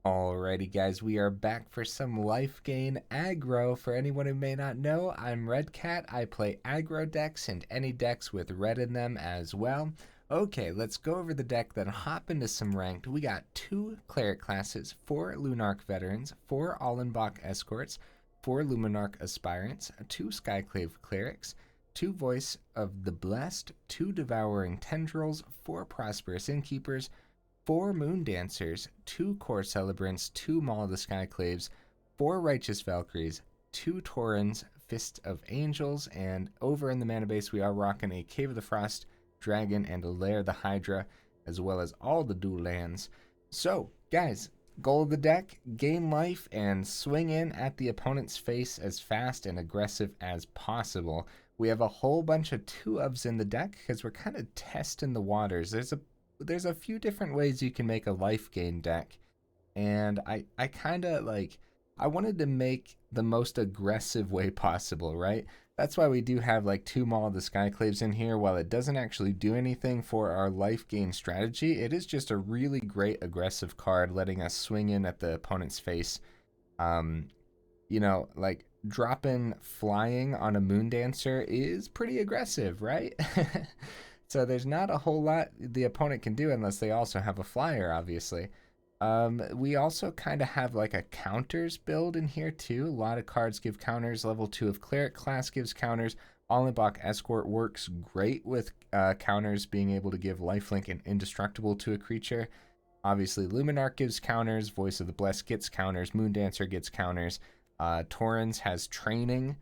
Alrighty guys, we are back for some Lifegain aggro. For anyone who may not know, I'm Red Cat. I play aggro decks and any decks with red in them as well. Okay, let's go over the deck, then hop into some ranked. We got 2 Cleric classes, 4 Lunarch Veterans, 4 Ollenbock Escorts, 4 Luminarch Aspirants, 2 Skyclave Clerics, 2 Voice of the Blessed, 2 Devouring Tendrils, 4 Prosperous Innkeepers, 4 Moon Dancers, 2 Kor Celebrants, 2 Maul of the Skyclaves, 4 Righteous Valkyries, 2 Torens, Fist of Angels, and over in the mana base we are rocking a Cave of the Frost Dragon and a Lair the Hydra, as well as all the dual lands. So, guys, goal of the deck, gain life and swing in at the opponent's face as fast and aggressive as possible. We have a whole bunch of 2-ofs in the deck because we're kind of testing the waters. There's a few different ways you can make a Lifegain deck, and I kind of I wanted to make the most aggressive way possible, right? That's why we do have like 2 Maul of the Skyclaves in here. While it doesn't actually do anything for our Lifegain strategy, it is just a really great aggressive card, letting us swing in at the opponent's face. You know, like dropping flying on a Moon Dancer is pretty aggressive, right? So there's not a whole lot the opponent can do unless they also have a flyer, obviously. We also kind of have like a counters build in here too. A lot of cards give counters. Level 2 of Cleric Class gives counters. Ollenbock Escort works great with counters, being able to give lifelink and indestructible to a creature. Obviously, Luminarch gives counters. Voice of the Blessed gets counters. Moon Dancer gets counters. Torens has training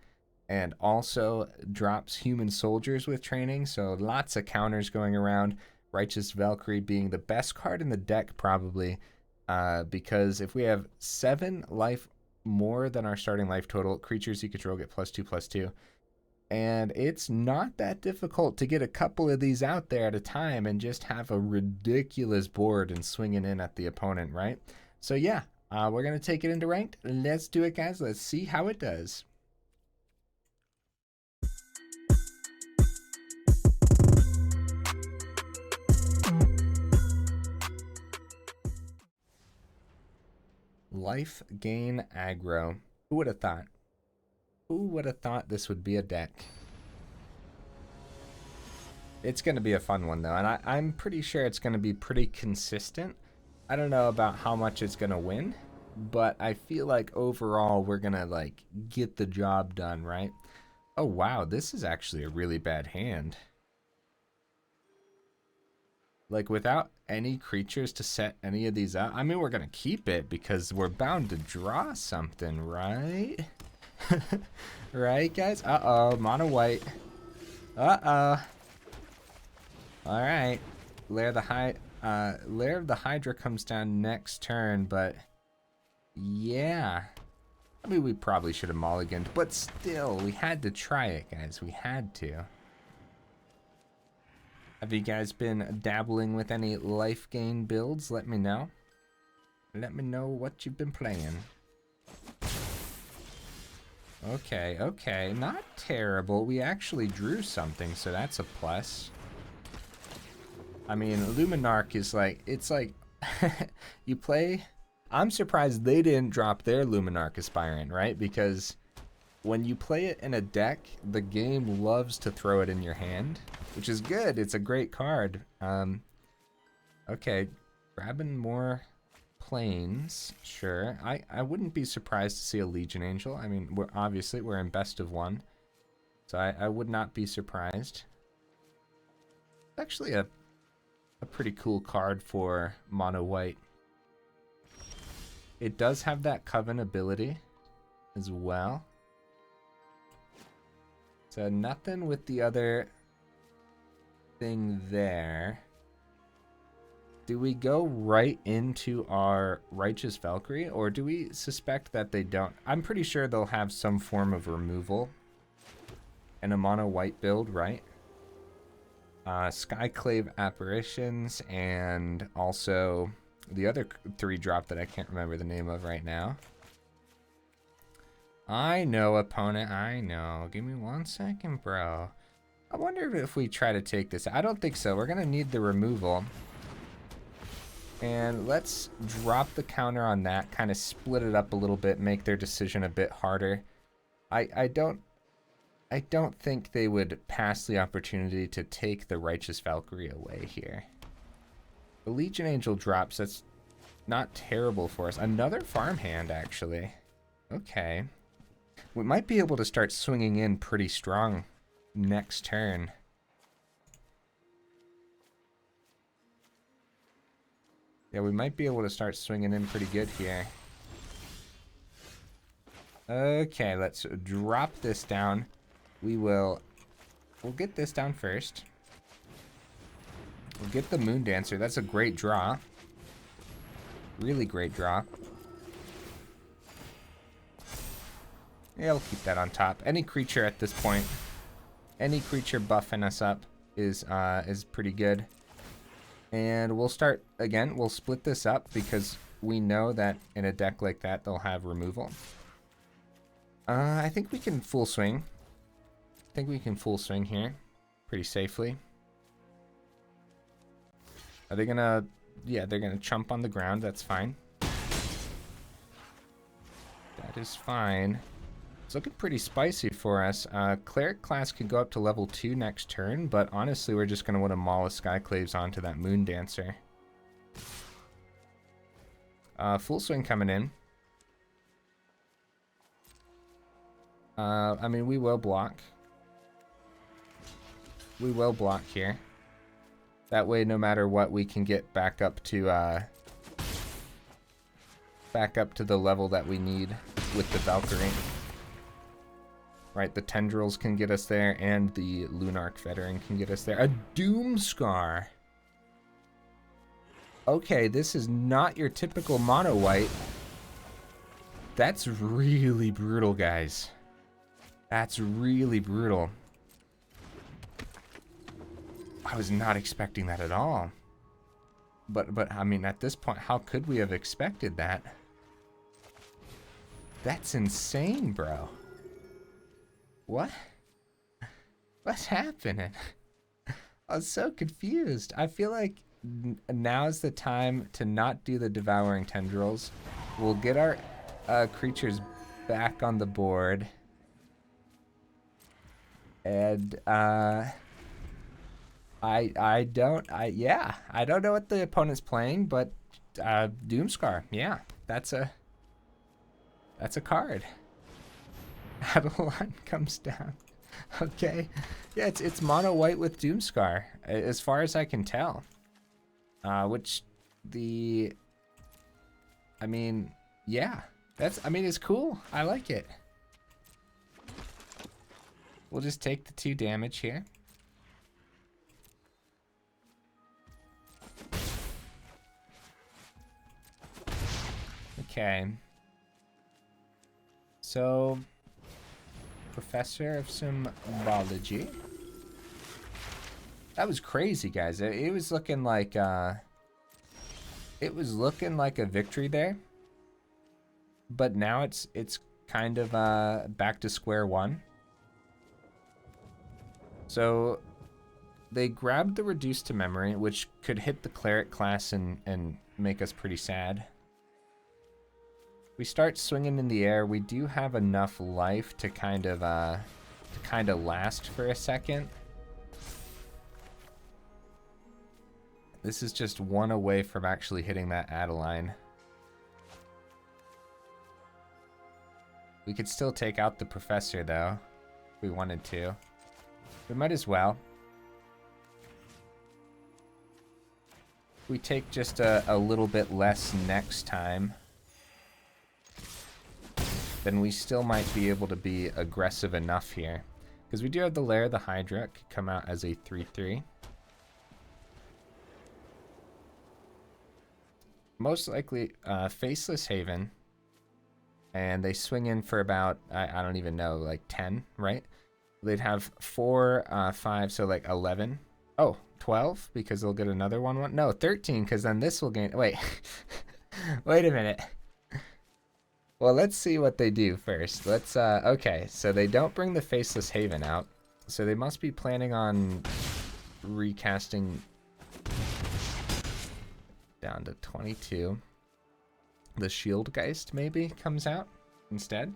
and also drops human soldiers with training, so lots of counters going around. Righteous Valkyrie being the best card in the deck probably, because if we have 7 life more than our starting life total, creatures you control get +2/+2. And it's not that difficult to get a couple of these out there at a time and just have a ridiculous board and swinging in at the opponent, right? So yeah, we're going to take it into ranked. Let's do it, guys. Let's see how it does. Lifegain aggro. Who would have thought? Who would have thought this would be a deck? It's going to be a fun one though, and I'm pretty sure it's going to be pretty consistent. I don't know about how much it's going to win, but I feel like overall we're going to like get the job done, right? Oh wow, this is actually a really bad hand. Like, without any creatures to set any of these up, I mean, we're going to keep it because we're bound to draw something, right? Right, guys? Uh-oh, mono white. Uh-oh. Alright. Lair of the Hydra comes down next turn, but yeah. I mean, we probably should have mulliganed, but still, we had to try it, guys. We had to. Have you guys been dabbling with any Lifegain builds? Let me know. Let me know what you've been playing. Okay, okay. Not terrible. We actually drew something, so that's a plus. I mean, Luminarch is like, it's like, you play... I'm surprised they didn't drop their Luminarch Aspirant, right? Because when you play it in a deck, the game loves to throw it in your hand, which is good. It's a great card. Okay, grabbing more planes, sure. I wouldn't be surprised to see a Legion Angel. I mean, we're in best of 1, so I would not be surprised. It's actually a pretty cool card for mono white. It does have that Coven ability as well. So nothing with the other thing there. Do we go right into our Righteous Valkyrie, or do we suspect that they don't? I'm pretty sure they'll have some form of removal and a mono white build, right? Skyclave Apparitions, and also the other 3 drop that I can't remember the name of right now. I know, opponent, I know. Give me 1 second, bro. I wonder if we try to take this. I don't think so. We're going to need the removal. And let's drop the counter on that, kind of split it up a little bit, make their decision a bit harder. I don't think they would pass the opportunity to take the Righteous Valkyrie away here. The Legion Angel drops, that's not terrible for us. Another farmhand, actually. Okay. We might be able to start swinging in pretty strong next turn. Yeah, we might be able to start swinging in pretty good here. Okay, let's drop this down. We'll get this down first. We'll get the Moon Dancer. That's a great draw. Really great draw. Yeah, we'll keep that on top. Any creature at this point, any creature buffing us up is pretty good. And we'll start, again, we'll split this up because we know that in a deck like that, they'll have removal. I think we can full swing. I think we can full swing here pretty safely. Are they gonna, yeah, they're gonna chump on the ground, that's fine. That is fine. It's looking pretty spicy for us. Cleric Class can go up to level 2 next turn, but honestly, we're just going to want to maul a Skyclaves onto that Moon Dancer. Full swing coming in. I mean, we will block. We will block here. That way, no matter what, we can get back up to the level that we need with the Valkyrie. Right, the Tendrils can get us there, and the Lunarch Veteran can get us there. A Doomscar. Okay, this is not your typical mono white. That's really brutal, guys. That's really brutal. I was not expecting that at all. But I mean, at this point, how could we have expected that? That's insane, bro. What? What's happening? I was so confused. I feel like now's the time to not do the Devouring Tendrils. We'll get our creatures back on the board. And I don't know what the opponent's playing, but Doomscar, yeah, that's a card. Adeline comes down. Okay. Yeah, it's mono white with Doomscar, as far as I can tell. Which I mean, yeah. It's cool. I like it. We'll just take the 2 damage here. Okay. So, Professor of Symbology. That was crazy, guys. It was looking like a victory there. But now it's kind of back to square one. So they grabbed the reduced to memory, which could hit the Cleric Class and make us pretty sad. We start swinging in the air. We do have enough life to kind of last for a second. This is just one away from actually hitting that Adeline. We could still take out the Professor, though, if we wanted to. We might as well. We take just a little bit less next time, then we still might be able to be aggressive enough here. Because we do have the Lair, the Hydra, could come out as a 3/3. Most likely, Faceless Haven. And they swing in for about, I don't even know, like 10, right? They'd have 4, 5, so like 11. Oh, 12, because they'll get another 1/1. No, 13, because then this will gain, wait. Wait a minute. Well, let's see what they do first. Let's, okay, so they don't bring the Faceless Haven out. So they must be planning on recasting down to 22. The Shieldgeist maybe comes out instead.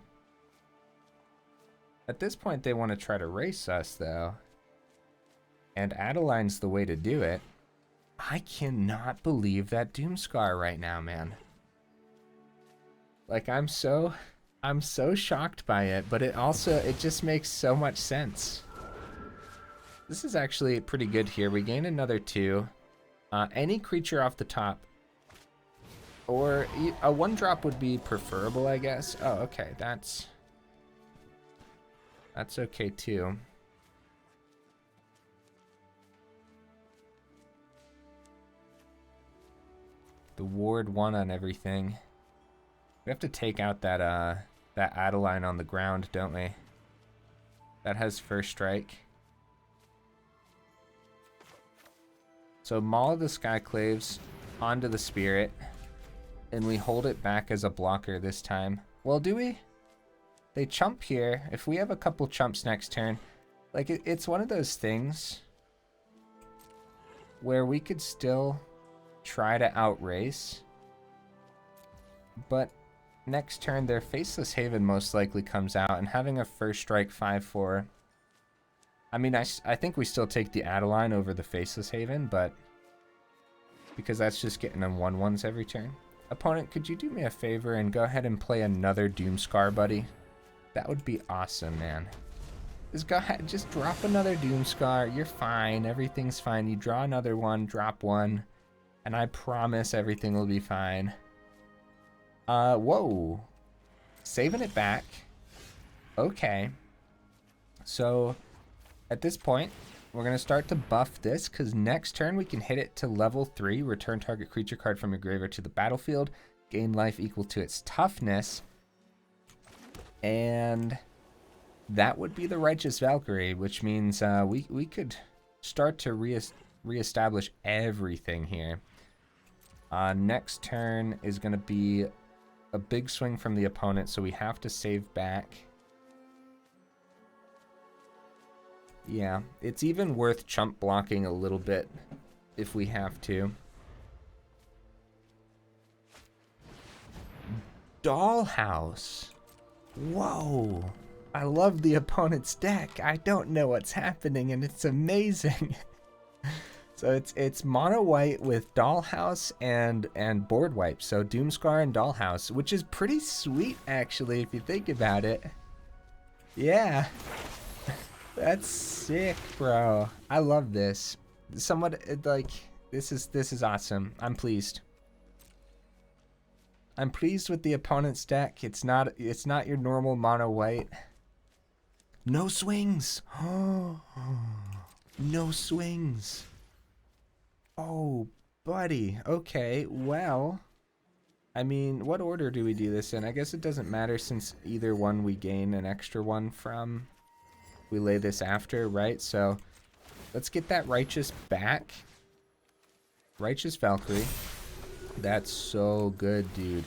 At this point, they want to try to race us, though. And Adeline's the way to do it. I cannot believe that Doomscar right now, man. Like, I'm so shocked by it, but it just makes so much sense. This is actually pretty good here. We gain another 2. Any creature off the top, or a 1-drop would be preferable, I guess. Oh, okay, that's okay too. The ward 1 on everything. We have to take out that Adeline on the ground, don't we? That has first strike. So Maul the Skyclaves onto the Spirit, and we hold it back as a blocker this time. Well, do we? They chump here. If we have a couple chumps next turn, like it's one of those things where we could still try to outrace, but next turn their Faceless Haven most likely comes out, and having a first strike 5/4. I mean, I think we still take the Adeline over the Faceless Haven, but because that's just getting them 1/1s every turn. Opponent, could you do me a favor and go ahead and play another Doomscar, buddy? That would be awesome, man. Just go ahead, just drop another Doomscar. You're fine. Everything's fine. You draw another one, drop 1, and I promise everything will be fine. Whoa. Saving it back. Okay. So at this point, we're going to start to buff this, because next turn we can hit it to level 3, return target creature card from your graveyard to the battlefield, gain life equal to its toughness, and that would be the Righteous Valkyrie, which means we could start to reestablish everything here. Next turn is going to be a big swing from the opponent, so we have to save back. Yeah, it's even worth chump blocking a little bit if we have to. Dollhouse. Whoa. I love the opponent's deck. I don't know what's happening, and it's amazing. So it's mono white with Dollhouse and board wipe. So Doomscar and Dollhouse, which is pretty sweet actually if you think about it. Yeah. That's sick, bro. I love this. Somewhat like this is awesome. I'm pleased. I'm pleased with the opponent's deck. It's not your normal mono white. No swings. Oh, no swings. Oh, buddy. Okay, well, I mean, what order do we do this in? I guess it doesn't matter since either one we gain an extra one from. We lay this after, right? So let's get that Righteous back. Righteous Valkyrie. That's so good, dude.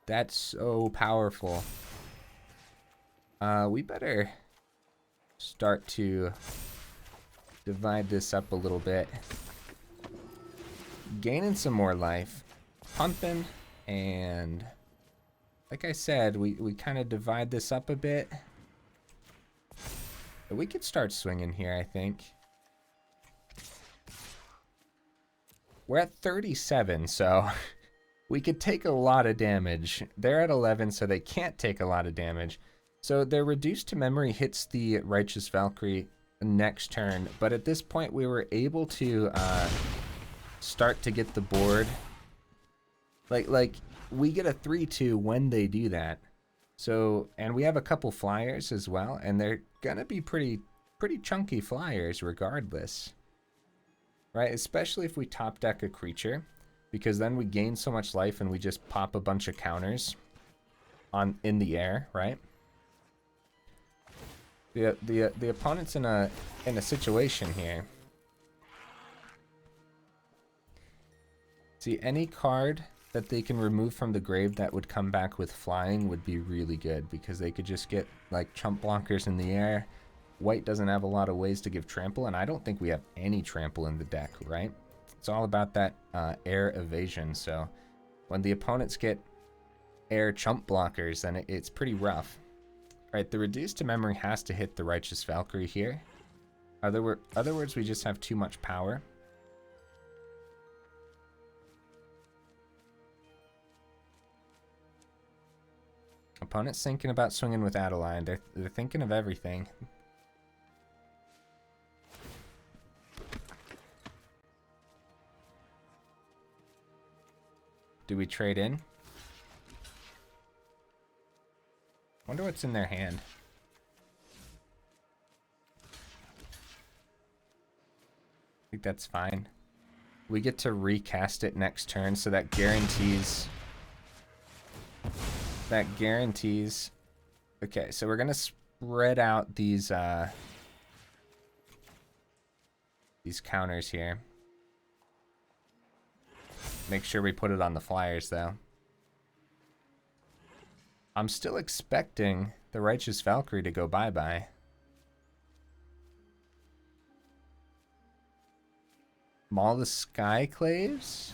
That's so powerful. We better start to divide this up a little bit. Gaining some more life. Pumping, and like I said, we kind of divide this up a bit. We could start swinging here, I think. We're at 37, so we could take a lot of damage. They're at 11, so they can't take a lot of damage. So their reduced to memory hits the Righteous Valkyrie next turn, but at this point we were able to start to get the board. Like we get a 3/2 when they do that. So, and we have a couple flyers as well, and they're gonna be pretty chunky flyers regardless, right? Especially if we top deck a creature, because then we gain so much life and we just pop a bunch of counters in the air, right? The opponent's in a situation here. See, any card that they can remove from the grave that would come back with flying would be really good, because they could just get like chump blockers in the air. White doesn't have a lot of ways to give trample, and I don't think we have any trample in the deck, right? It's all about that air evasion. So when the opponents get air chump blockers, then it's pretty rough. All right, the reduced to memory has to hit the Righteous Valkyrie here. Other words, we just have too much power. Opponent's thinking about swinging with Adeline. They're thinking of everything. Do we trade in? Wonder what's in their hand. I think that's fine. We get to recast it next turn, so that guarantees... Okay, so we're gonna spread out these counters here. Make sure we put it on the flyers, though. I'm still expecting the Righteous Valkyrie to go bye-bye. Maul the Skyclaves?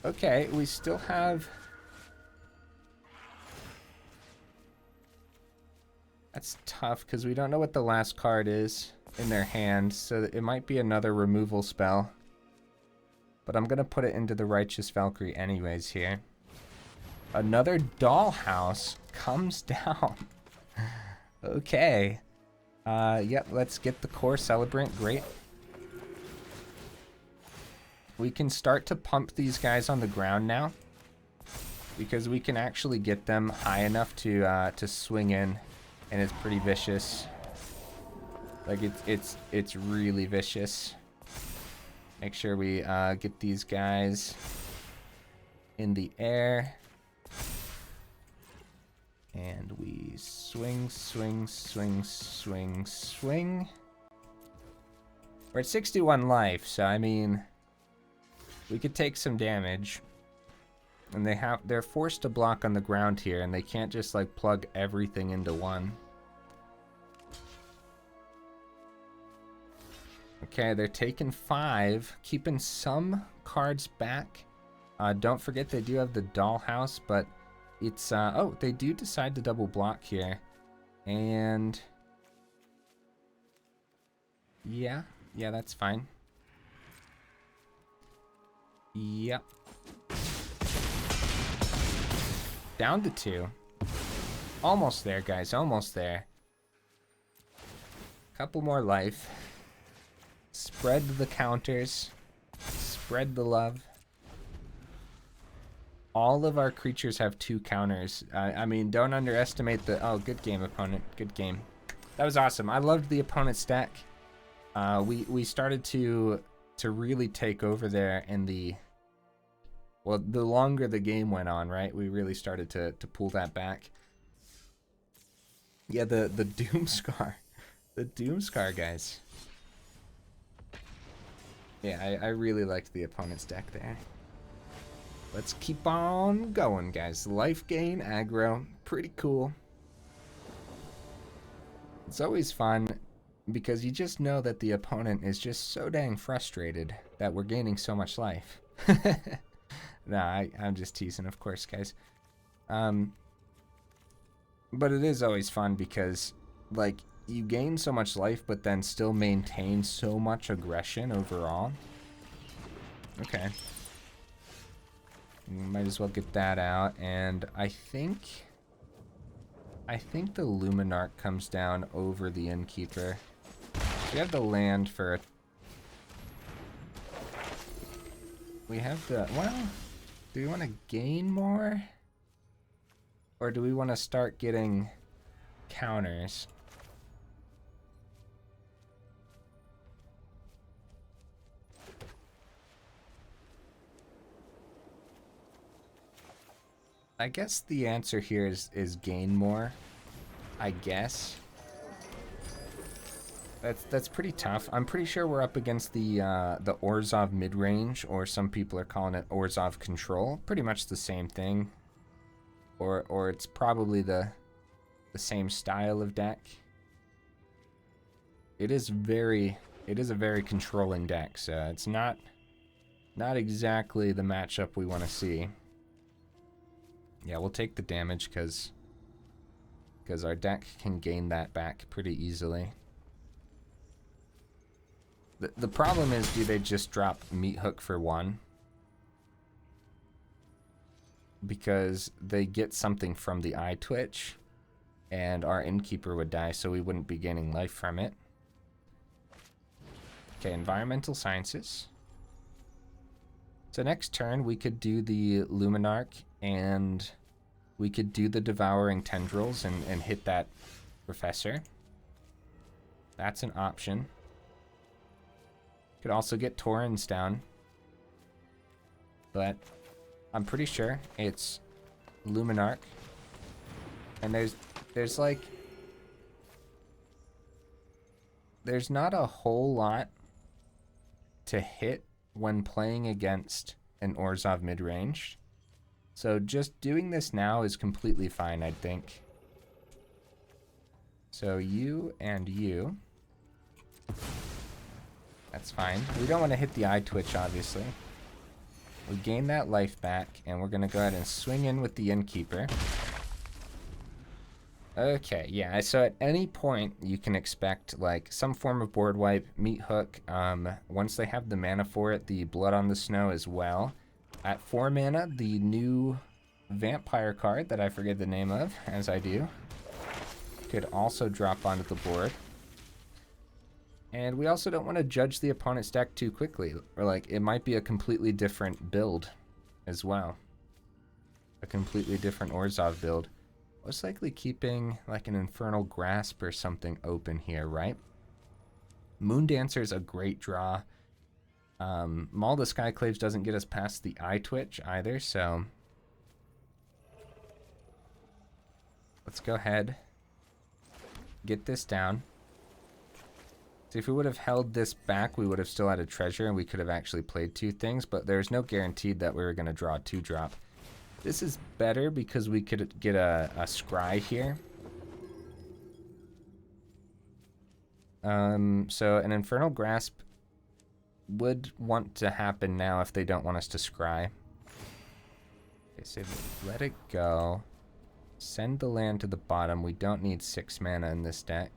Okay, we still have... That's tough, because we don't know what the last card is in their hand, so it might be another removal spell. But I'm going to put it into the Righteous Valkyrie anyways here. Another Dollhouse comes down. Okay. Yep, let's get the Kor Celebrant. Great. We can start to pump these guys on the ground now, because we can actually get them high enough to swing in, and it's pretty vicious. Like it's really vicious. Make sure we get these guys in the air. And we swing, swing, swing, swing, swing. We're at 61 life, so I mean, we could take some damage. And they're forced to block on the ground here, and they can't just like plug everything into one. Okay, they're taking 5, keeping some cards back. Don't forget they do have the Dollhouse, but it's, oh, they do decide to double block here. And yeah, that's fine. Yep. Down to 2. Almost there, guys, almost there. Couple more life. Spread the counters. Spread the love. All of our creatures have 2 counters. I mean, don't underestimate the... Oh, good game, opponent. Good game. That was awesome. I loved the opponent's deck. We started to really take over there in the... Well, the longer the game went on, right? We really started to pull that back. Yeah, the Doomscar. The Doomscar, guys. Yeah, I really liked the opponent's deck there. Let's keep on going, guys. Lifegain, aggro, pretty cool. It's always fun because you just know that the opponent is just so dang frustrated that we're gaining so much life. Nah, I'm just teasing, of course, guys. But it is always fun because, like, you gain so much life, but then still maintain so much aggression overall. Okay. Might as well get that out, and I think the Luminarch comes down over the Innkeeper. We have the land for... We have the... Well, do we want to gain more? Or do we want to start getting counters? I guess the answer here is gain more. I guess. That's pretty tough. I'm pretty sure we're up against the Orzhov mid-range, or some people are calling it Orzhov control. Pretty much the same thing. Or it's probably the same style of deck. It is very, it is a very controlling deck, so it's not exactly the matchup we want to see. Yeah, we'll take the damage because our deck can gain that back pretty easily. The problem is, do they just drop Meat Hook for 1? Because they get something from the eye twitch, and our Innkeeper would die, so we wouldn't be gaining life from it. Okay, Environmental Sciences. So next turn, we could do the Luminarch, and we could do the Devouring Tendrils and hit that Professor. That's an option. Could also get Torens down. But I'm pretty sure it's Luminarch. And there's like... There's not a whole lot to hit when playing against an Orzhov mid-range. So just doing this now is completely fine, I think. So you and you. That's fine. We don't want to hit the eye twitch, obviously. We gain that life back, and we're going to go ahead and swing in with the Innkeeper. Okay, yeah, so at any point, you can expect, like, some form of board wipe, Meat Hook. Once they have the mana for it, the Blood on the Snow as well. At 4 mana, the new Vampire card that I forget the name of, as I do, could also drop onto the board. And we also don't want to judge the opponent's deck too quickly. Or, like, it might be a completely different build as well. A completely different Orzhov build. Most likely keeping, like, an Infernal Grasp or something open here, right? Moondancer is a great draw. Maul the Skyclaves doesn't get us past the eye twitch either, so... Let's go ahead. Get this down. So if we would have held this back, we would have still had a treasure and we could have actually played 2 things, but there's no guarantee that we were going to draw a 2-drop. This is better because we could get a scry here. So an Infernal Grasp would want to happen now if they don't want us to scry. Okay, so let it go. Send the land to the bottom. We don't need 6 mana in this deck.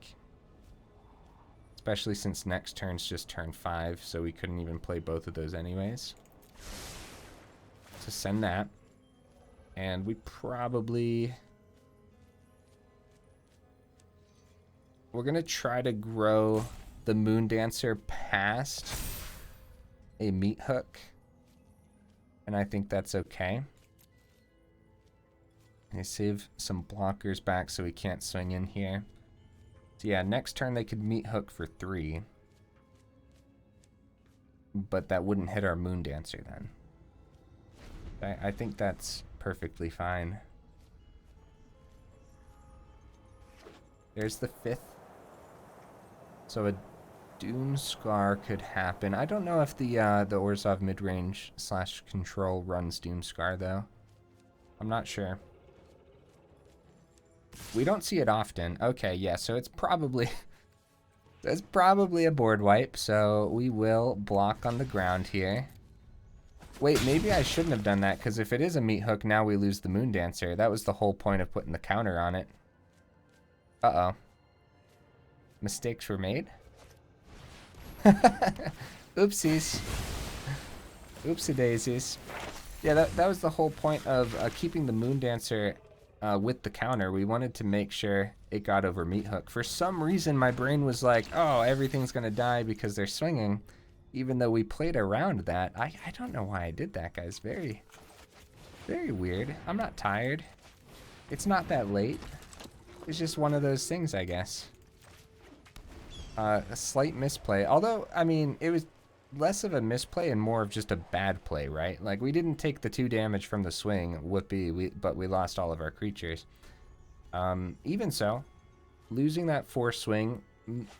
Especially since next turn's just turn 5, so we couldn't even play both of those anyways. So send that. And we probably... We're going to try to grow the Moondancer past a Meat Hook. And I think that's okay. I save some blockers back so we can't swing in here. So yeah, next turn they could Meat Hook for 3. But that wouldn't hit our Moondancer then. I think that's perfectly fine. There's the 5th. So a Doomscar could happen. I don't know if the Orzhov midrange / control runs Doomscar though. I'm not sure. We don't see it often. Okay, yeah, so it's probably a board wipe, so we will block on the ground here. Wait, maybe I shouldn't have done that, because if it is a Meat Hook, now we lose the Moondancer. That was the whole point of putting the counter on it. Uh-oh. Mistakes were made? Oopsies. Oopsie daisies. Yeah, that was the whole point of keeping the Moondancer with the counter. We wanted to make sure it got over Meat Hook. For some reason, my brain was like, oh, everything's going to die because they're swinging. Even though we played around that. I don't know why I did that, guys. Very, very weird. I'm not tired. It's not that late. It's just one of those things, I guess. A slight misplay. Although, I mean, it was less of a misplay and more of just a bad play, right? Like, we didn't take the 2 damage from the swing, whoopee, but we lost all of our creatures. Even so, losing that 4 swing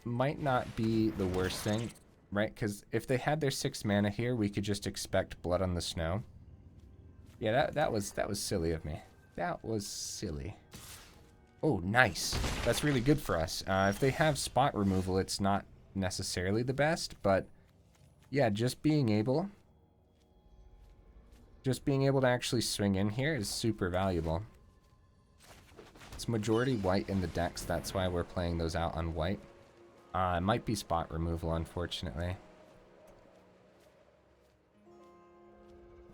might not be the worst thing, right? Because if they had their 6 mana here, we could just expect Blood on the Snow. Yeah, that was silly of me. That was silly. Oh, nice. That's really good for us. If they have spot removal, it's not necessarily the best, but yeah, just being able to actually swing in here is super valuable. It's majority white in the decks, that's why we're playing those out on white. It might be spot removal, unfortunately.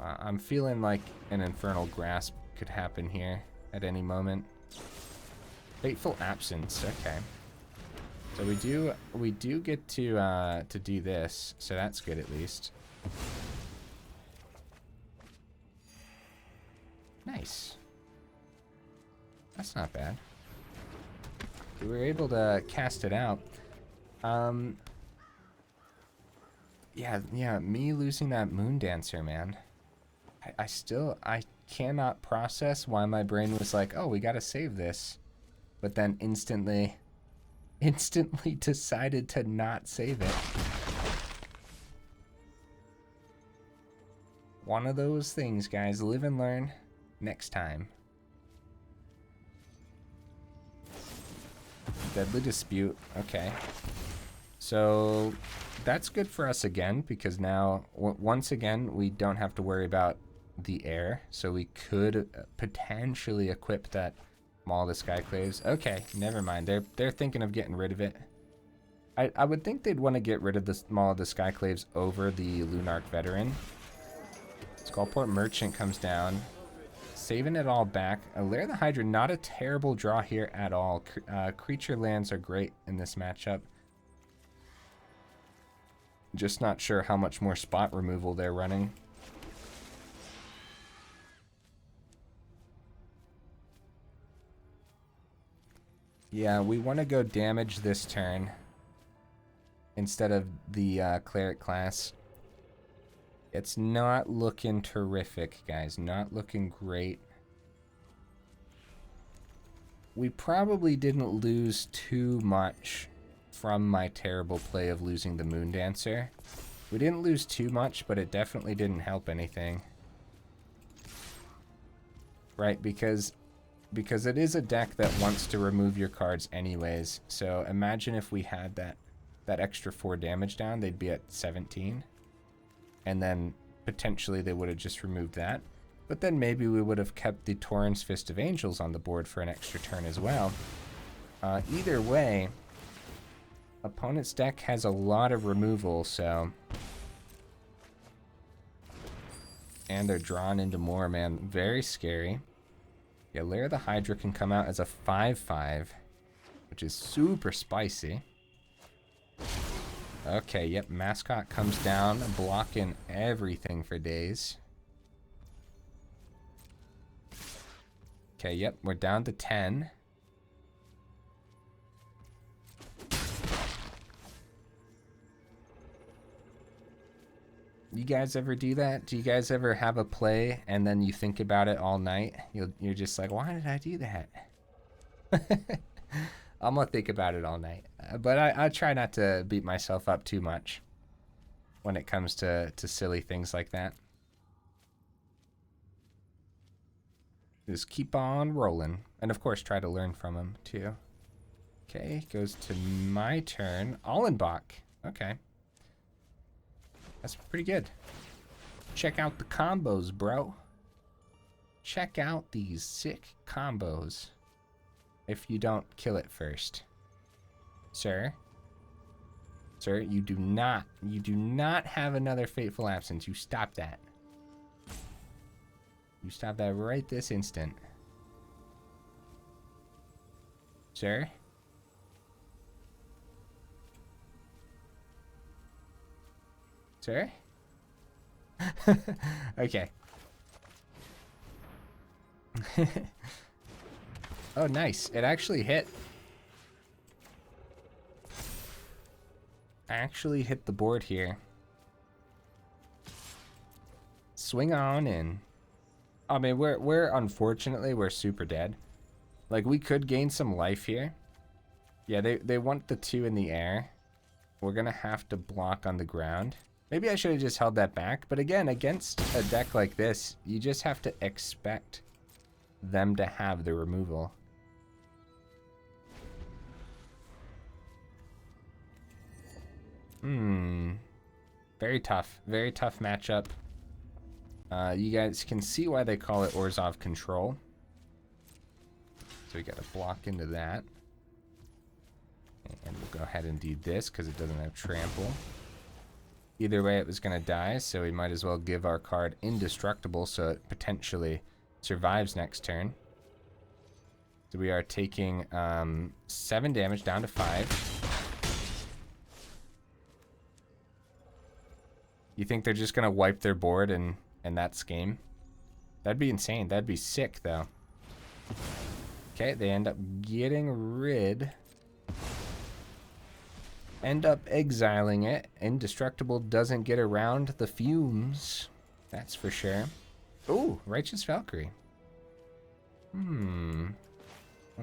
I'm feeling like an Infernal Grasp could happen here at any moment. Fateful Absence, okay. So we do get to do this, so that's good at least. Nice. That's not bad. We were able to cast it out. Yeah, me losing that Moondancer, man. I cannot process why my brain was like, oh, we gotta save this. But then instantly decided to not save it. One of those things, guys. Live and learn. Next time. Deadly Dispute. Okay. So that's good for us again, because now, once again, we don't have to worry about the air. So we could potentially equip that Maul the Skyclaves. Okay, never mind. They're thinking of getting rid of it. I would think they'd want to get rid of the Maul the Skyclaves over the Lunarch Veteran. Skullport Merchant comes down. Saving it all back. Lair the Hydra, not a terrible draw here at all. Creature lands are great in this matchup. Just not sure how much more spot removal they're running. Yeah, we want to go damage this turn instead of the Cleric Class. It's not looking terrific, guys. Not looking great. We probably didn't lose too much from my terrible play of losing the Moondancer. We didn't lose too much, but it definitely didn't help anything. Right, because it is a deck that wants to remove your cards anyways. So imagine if we had that extra 4 damage down, they'd be at 17. And then potentially they would have just removed that. But then maybe we would have kept the Torens Fist of Angels on the board for an extra turn as well. Either way, opponent's deck has a lot of removal, so... And they're drawn into more, man. Very scary. Yeah, Lair the Hydra can come out as a 5/5, which is super spicy. Okay, yep, Mascot comes down, blocking everything for days. Okay, yep, we're down to 10. You guys ever do that? Do you guys ever have a play and then you think about it all night? You're just like, why did I do that? I'm gonna think about it all night. But I try not to beat myself up too much when it comes to silly things like that. Just keep on rolling. And of course, try to learn from them too. Okay, goes to my turn. Ollenbock. Okay. That's pretty good. Check out the combos, bro. Check out these sick combos. If you don't kill it first. Sir? Sir, you do not have another Fateful Absence. You stop that. You stop that right this instant. Sir? Sir? Okay. Oh, nice. It actually hit. Actually hit the board here. Swing on in. I mean, we're unfortunately, we're super dead. Like, we could gain some life here. Yeah, they want the 2 in the air. We're gonna have to block on the ground. Maybe I should have just held that back. But again, against a deck like this, you just have to expect them to have the removal. Very tough matchup. You guys can see why they call it Orzhov Control. So we got to block into that. And we'll go ahead and do this because it doesn't have trample. Either way, it was going to die, so we might as well give our card indestructible so it potentially survives next turn. So we are taking 7 damage down to 5. You think they're just going to wipe their board and that's game? That'd be insane. That'd be sick, though. Okay, they end up getting rid... End up exiling it. Indestructible doesn't get around the fumes. That's for sure. Ooh, Righteous Valkyrie. 1,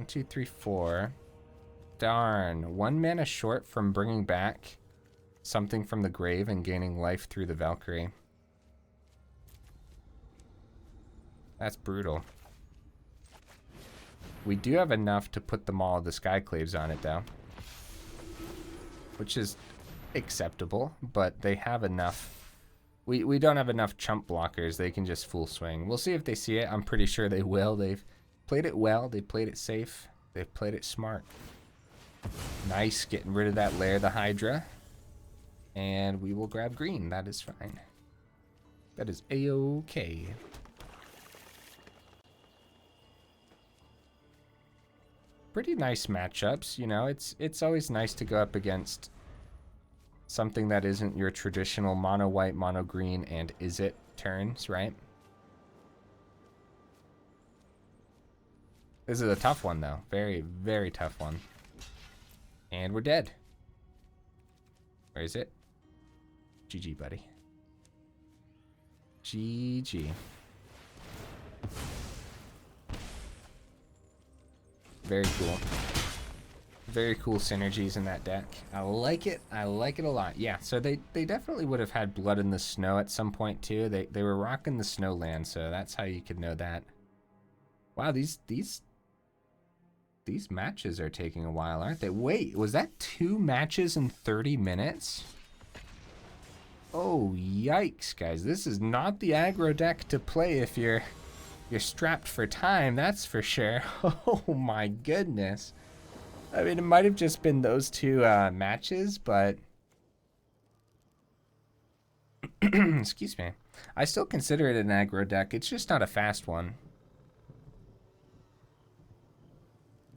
2, 3, 4. Darn. 1 mana short from bringing back something from the grave and gaining life through the Valkyrie. That's brutal. We do have enough to put the Maul of the Skyclaves on it, though. Which is acceptable, but they have enough. We don't have enough chump blockers. They can just full swing. We'll see if they see it. I'm pretty sure they will. They've played it well. They played it safe. They've played it smart. Nice, getting rid of that Lair, the Hydra. And we will grab green. That is fine. That is A-okay. Pretty nice matchups, you know. It's always nice to go up against something that isn't your traditional mono white, mono green, and is it turns, right? This is a tough one, though. Very, very tough one. And we're dead. Where is it? GG, buddy. GG. Very cool. Very cool synergies in that deck. I like it. I like it a lot. Yeah, so they definitely would have had Blood in the Snow at some point too. They were rocking the Snowland, so that's how you could know that. Wow, these matches are taking a while, aren't they? Wait, was that 2 matches in 30 minutes? Oh, yikes, guys. This is not the aggro deck to play if you're strapped for time, that's for sure. Oh my goodness. I mean, it might have just been those 2 matches, but... Excuse me. I still consider it an aggro deck. It's just not a fast one.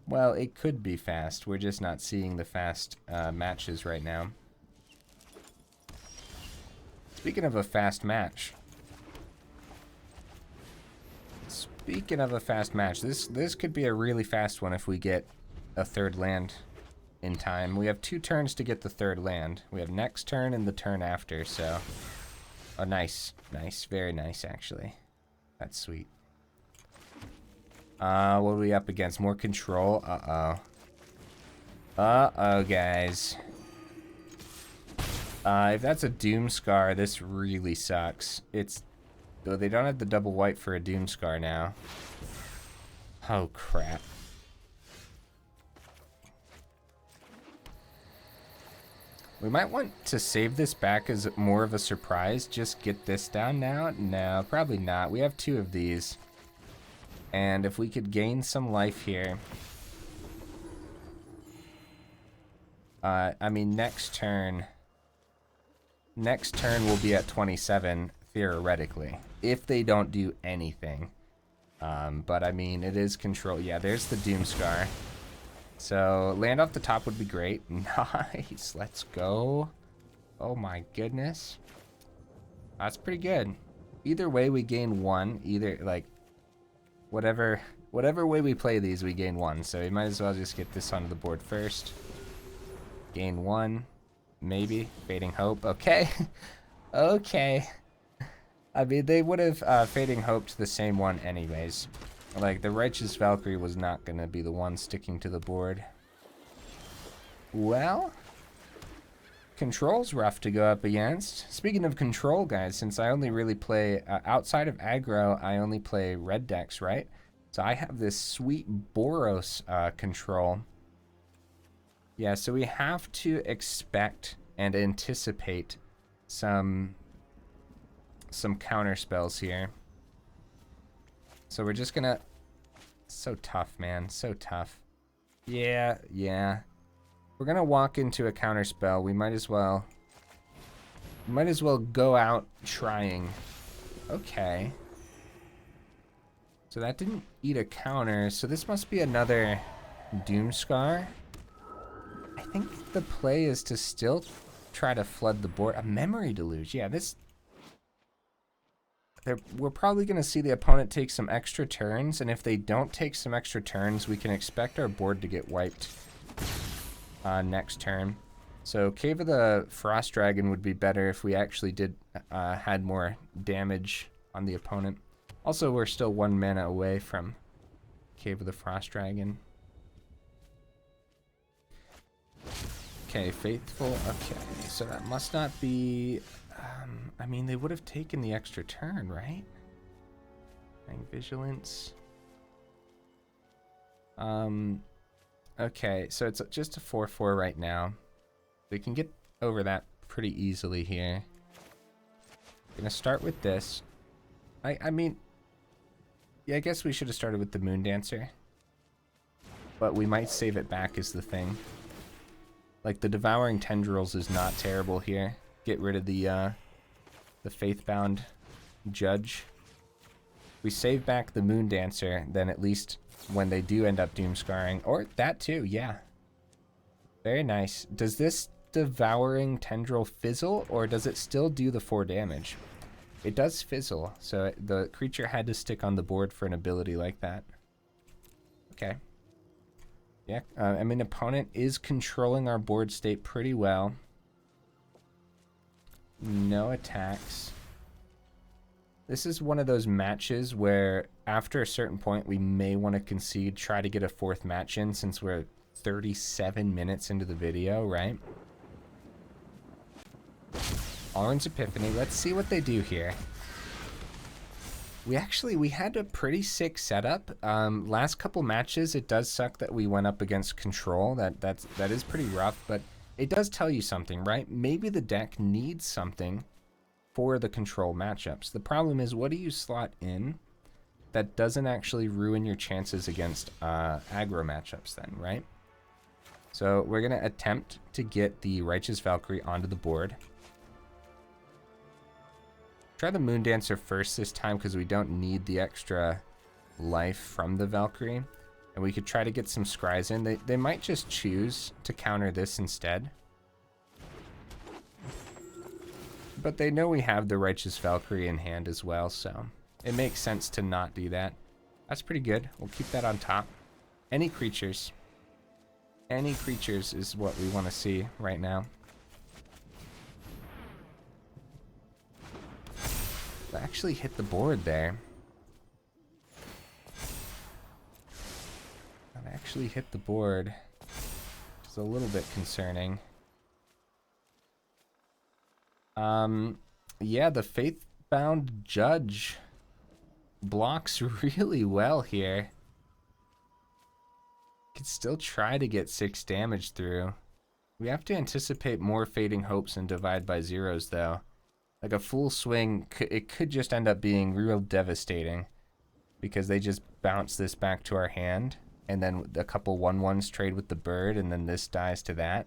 Well, it could be fast. We're just not seeing the fast matches right now. Speaking of a fast match... Speaking of a fast match, this could be a really fast one if we get a 3rd land in time. We have 2 turns to get the 3rd land. We have next turn and the turn after, so... Oh, nice. Nice. Very nice, actually. That's sweet. What are we up against? More control? Uh-oh. Uh-oh, guys. If that's a Doomscar, this really sucks. Though they don't have the double white for a Doomscar now. Oh, crap. We might want to save this back as more of a surprise. Just get this down now? No, probably not. We have 2 of these. And if we could gain some life here... I mean, next turn we'll be at 27, theoretically. If they don't do anything. But I mean, it is control. Yeah, there's the Doomscar. So, land off the top would be great. Nice, let's go. Oh my goodness. That's pretty good. Either way, we gain 1. Either, like, whatever way we play these, we gain 1. So we might as well just get this onto the board first. Gain 1. Maybe. Fading Hope. Okay. Okay. I mean, they would have Fading Hoped the same one anyways. Like, the Righteous Valkyrie was not going to be the one sticking to the board. Well, control's rough to go up against. Speaking of control, guys, since I only really play, outside of aggro, I only play red decks, right? So I have this sweet Boros control. Yeah, so we have to expect and anticipate some counter spells here. So we're just gonna... So tough, man. So tough. Yeah. We're gonna walk into a counter spell. We might as well go out trying. Okay. So that didn't eat a counter. So this must be another Doomscar. I think the play is to still try to flood the board. A Memory Deluge. Yeah, this... We're probably going to see the opponent take some extra turns, and if they don't take some extra turns, we can expect our board to get wiped next turn. So Cave of the Frost Dragon would be better if we actually had more damage on the opponent. Also, we're still 1 mana away from Cave of the Frost Dragon. Okay, Faithful. Okay, so that must not be... I mean, they would have taken the extra turn, right? Vigilance. Okay, so it's just a 4/4 right now. We can get over that pretty easily here. Gonna start with this. I mean, yeah, I guess we should have started with the Moon Dancer. But we might save it back is the thing. Like, the Devouring Tendrils is not terrible here. Get rid of the Faithbound Judge. We save back the Moon Dancer, then at least when they do end up Doomscarring, or that too, yeah. Very nice. Does this Devouring Tendril fizzle, or does it still do the 4 damage? It does fizzle, so the creature had to stick on the board for an ability like that. Okay. Yeah, I mean, opponent is controlling our board state pretty well. No attacks. This is one of those matches where after a certain point we may want to concede, try to get a 4th match in since we're 37 minutes into the video, right? Orange Epiphany. Let's see what they do here. We had a pretty sick setup. Last couple matches, it does suck that we went up against control. That is pretty rough, but it does tell you something, right? Maybe the deck needs something for the control matchups. The problem is, what do you slot in that doesn't actually ruin your chances against aggro matchups then, right? So we're going to attempt to get the Righteous Valkyrie onto the board. Try the Moon Dancer first this time because we don't need the extra life from the Valkyrie. And we could try to get some scries in. They might just choose to counter this instead. But they know we have the Righteous Valkyrie in hand as well, so it makes sense to not do that. That's pretty good. We'll keep that on top. Any creatures. Any creatures is what we want to see right now. I actually hit the board there. I actually hit the board. It's a little bit concerning. Yeah, the Faithbound Judge blocks really well here. Could still try to get 6 damage through. We have to anticipate more Fading Hopes and Divide by Zeros, though. Like a full swing, it could just end up being real devastating because they just bounce this back to our hand, and then a couple 1/1s trade with the bird, and then this dies to that.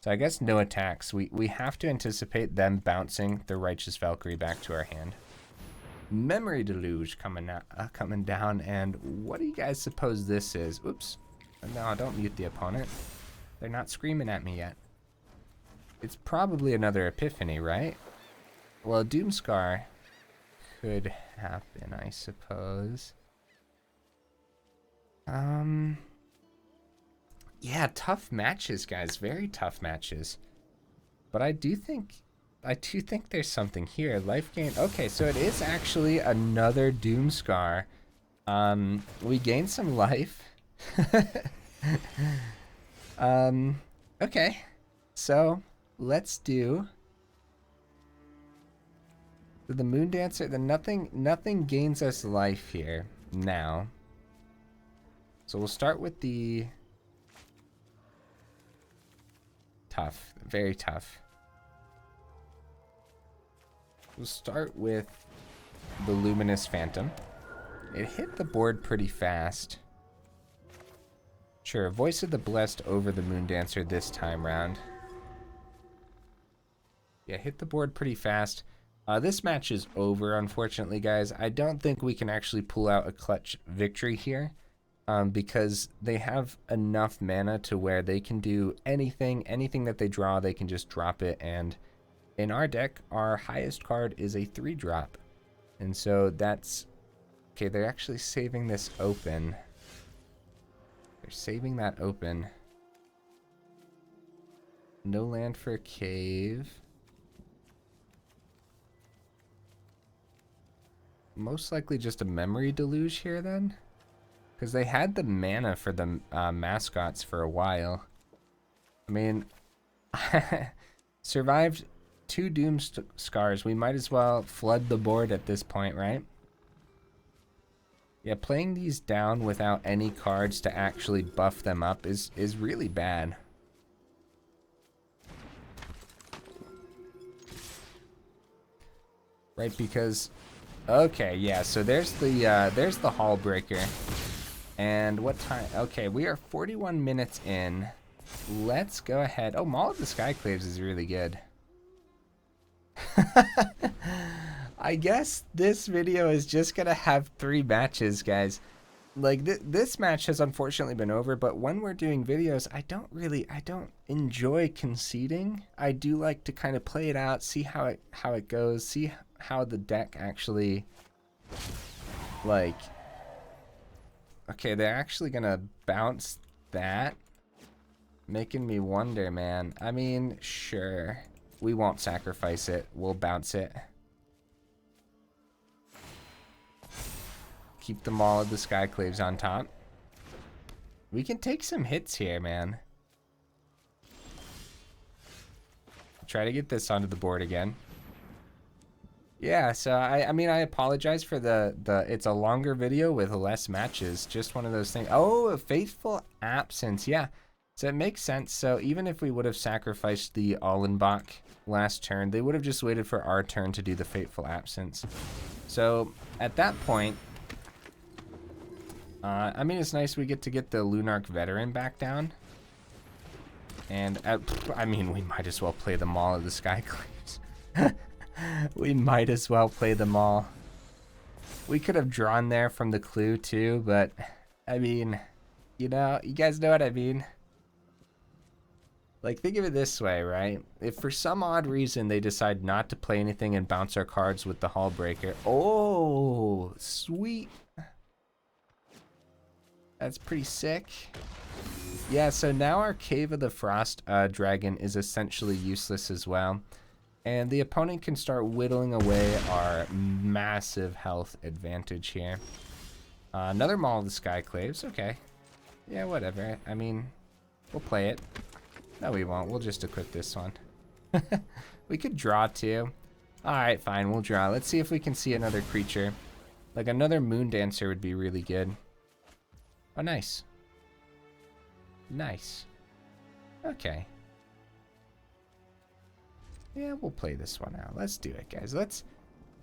So I guess no attacks. We have to anticipate them bouncing the Righteous Valkyrie back to our hand. Memory Deluge coming down, and what do you guys suppose this is? Oops. No, don't mute the opponent. They're not screaming at me yet. It's probably another Epiphany, right? Well, Doomscar could happen, I suppose. Yeah, tough matches, guys. Very tough matches. But I do think there's something here. Lifegain. Okay, so it is actually another Doomscar. We gained some life. Okay. So, let's do the Moon Dancer. Nothing gains us life here now. So we'll start with the tough. Very tough. We'll start with the Luminous Phantom. It hit the board pretty fast. Sure, Voice of the Blessed over the Moondancer this time round. Yeah, hit the board pretty fast. This match is over, unfortunately, guys. I don't think we can actually pull out a clutch victory here because they have enough mana to where they can do anything that they draw, they can just drop it. And in our deck, our highest card is a 3-drop. And so that's... Okay, they're actually saving this open. They're saving that open. No land for a cave. Most likely just a memory deluge here then, because they had the mana for the mascots for a while. I mean, survived 2 doom scars. We might as well flood the board at this point, right? Yeah, playing these down without any cards to actually buff them up is really bad. Right, because okay, yeah, so there's the Hall Breaker. And what time? Okay, we are 41 minutes in. Let's go ahead. Oh, Maul of the Skyclaves is really good. I guess this video is just gonna have 3 matches, guys. Like, this match has unfortunately been over, but when we're doing videos, I don't enjoy conceding. I do like to kind of play it out, see how it goes, see how the deck actually, like, okay, they're actually gonna bounce that, making me wonder, man. I mean, sure, we won't sacrifice it, we'll bounce it. Keep the Maul of the Skyclaves on top. We can take some hits here, man. Try to get this onto the board again. Yeah, so I mean, I apologize for the it's a longer video with less matches. Just one of those things. Oh, a Faithful Absence. Yeah, so it makes sense. So even if we would have sacrificed the Ollenbock last turn, they would have just waited for our turn to do the Fateful Absence. So at that point, I mean, it's nice we get to get the Lunarch Veteran back down. And, I mean, we might as well play the Maul of the Skyclaves. We might as well play the Maul. We could have drawn there from the clue, too, but, I mean, you know, you guys know what I mean? Like, think of it this way, right? If for some odd reason they decide not to play anything and bounce our cards with the Hall Breaker. Oh, sweet. That's pretty sick. Yeah, so now our Cave of the Frost Dragon is essentially useless as well. And the opponent can start whittling away our massive health advantage here. Another Maul of the Skyclaves, okay. Yeah, whatever. I mean, we'll play it. No, we won't. We'll just equip this one. We could draw too. Alright, fine, we'll draw. Let's see if we can see another creature. Like another Moondancer would be really good. Oh, nice. Nice. Okay. Yeah, we'll play this one out. Let's do it, guys.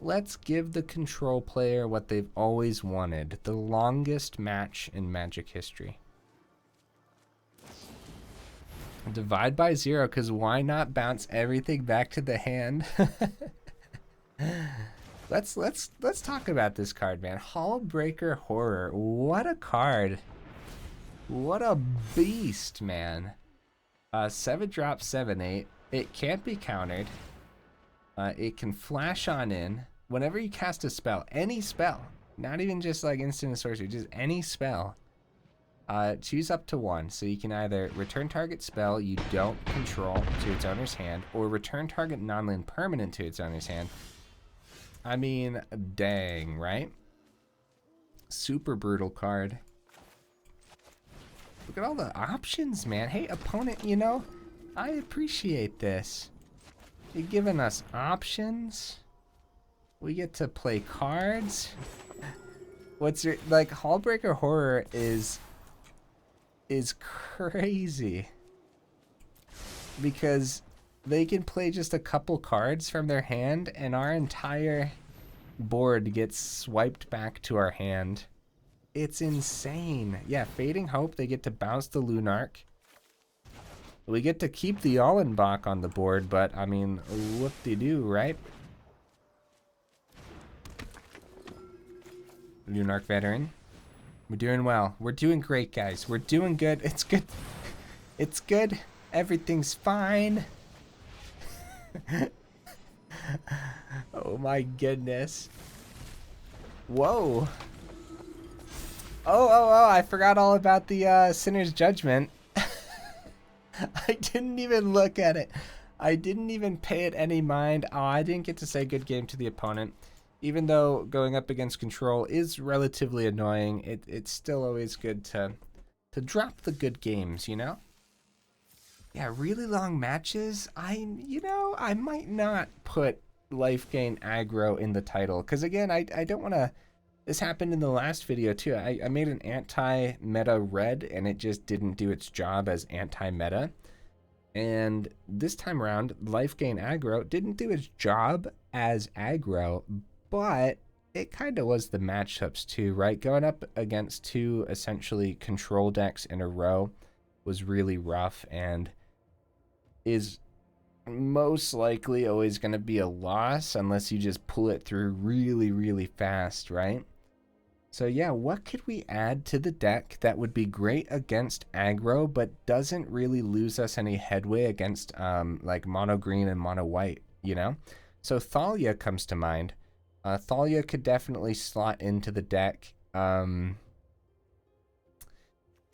Let's give the control player what they've always wanted. The longest match in Magic history. Divide by 0, because why not bounce everything back to the hand? Let's talk about this card, man. Hullbreaker Horror. What a card. What a beast, man. 7-drop, 7/8. It can't be countered. It can flash on in. Whenever you cast a spell, any spell, not even just like instant and sorcery, just any spell, choose up to 1. So you can either return target spell you don't control to its owner's hand, or return target non-land permanent to its owner's hand. I mean, dang, right? Super brutal card. Look at all the options, man. Hey, opponent, you know, I appreciate this. You're giving us options. We get to play cards. What's your, like, Hullbreaker Horror is crazy. because they can play just a couple cards from their hand and our entire board gets swiped back to our hand. It's insane. Yeah, Fading Hope, they get to bounce the Lunarch. We get to keep the Ollenbock on the board, but I mean, whoop-de-doo, right? Lunarch Veteran. We're doing well. We're doing great, guys. We're doing good. It's good. It's good. Everything's fine. Oh my goodness. Whoa. Oh, I forgot all about the Sinner's Judgment. I didn't even look at it. I didn't even pay it any mind. Oh, I didn't get to say good game to the opponent. Even though going up against control is relatively annoying, it's still always good to drop the good games, you know? Yeah, really long matches. I might not put Lifegain aggro in the title. Because again, I don't want to... This happened in the last video too. I made an anti-meta red and it just didn't do its job as anti-meta. And this time around, Lifegain aggro didn't do its job as aggro, but it kind of was the matchups too, right? Going up against two essentially control decks in a row was really rough and is most likely always going to be a loss unless you just pull it through really, really fast, right? So yeah, what could we add to the deck that would be great against aggro, but doesn't really lose us any headway against like mono green and mono white, you know? So Thalia comes to mind. Thalia could definitely slot into the deck.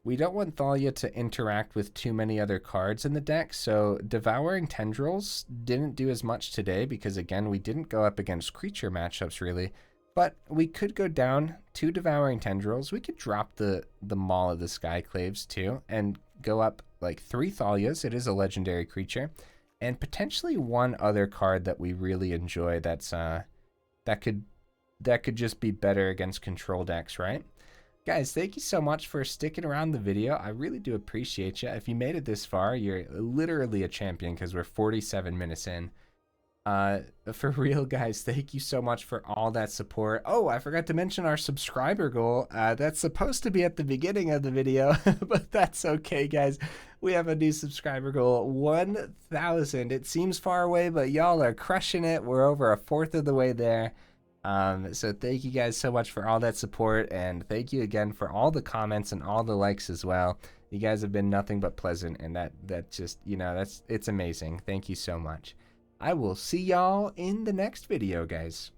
We don't want Thalia to interact with too many other cards in the deck, so Devouring Tendrils didn't do as much today because, again, we didn't go up against creature matchups, really. But we could go down 2 Devouring Tendrils. We could drop the Maul of the Skyclaves, too, and go up, like, 3 Thalias. It is a legendary creature. And potentially 1 other card that we really enjoy that's, that could just be better against control decks, right? Guys, thank you so much for sticking around the video. I really do appreciate you. If you made it this far, you're literally a champion because we're 47 minutes in. For real, guys, thank you so much for all that support. Oh, I forgot to mention our subscriber goal. That's supposed to be at the beginning of the video, but that's okay, guys. We have a new subscriber goal, 1,000. It seems far away, but y'all are crushing it. We're over 1/4 of the way there. So thank you guys so much for all that support, and thank you again for all the comments and all the likes as well. You guys have been nothing but pleasant, and that just, you know, it's amazing. Thank you so much. I will see y'all in the next video, guys.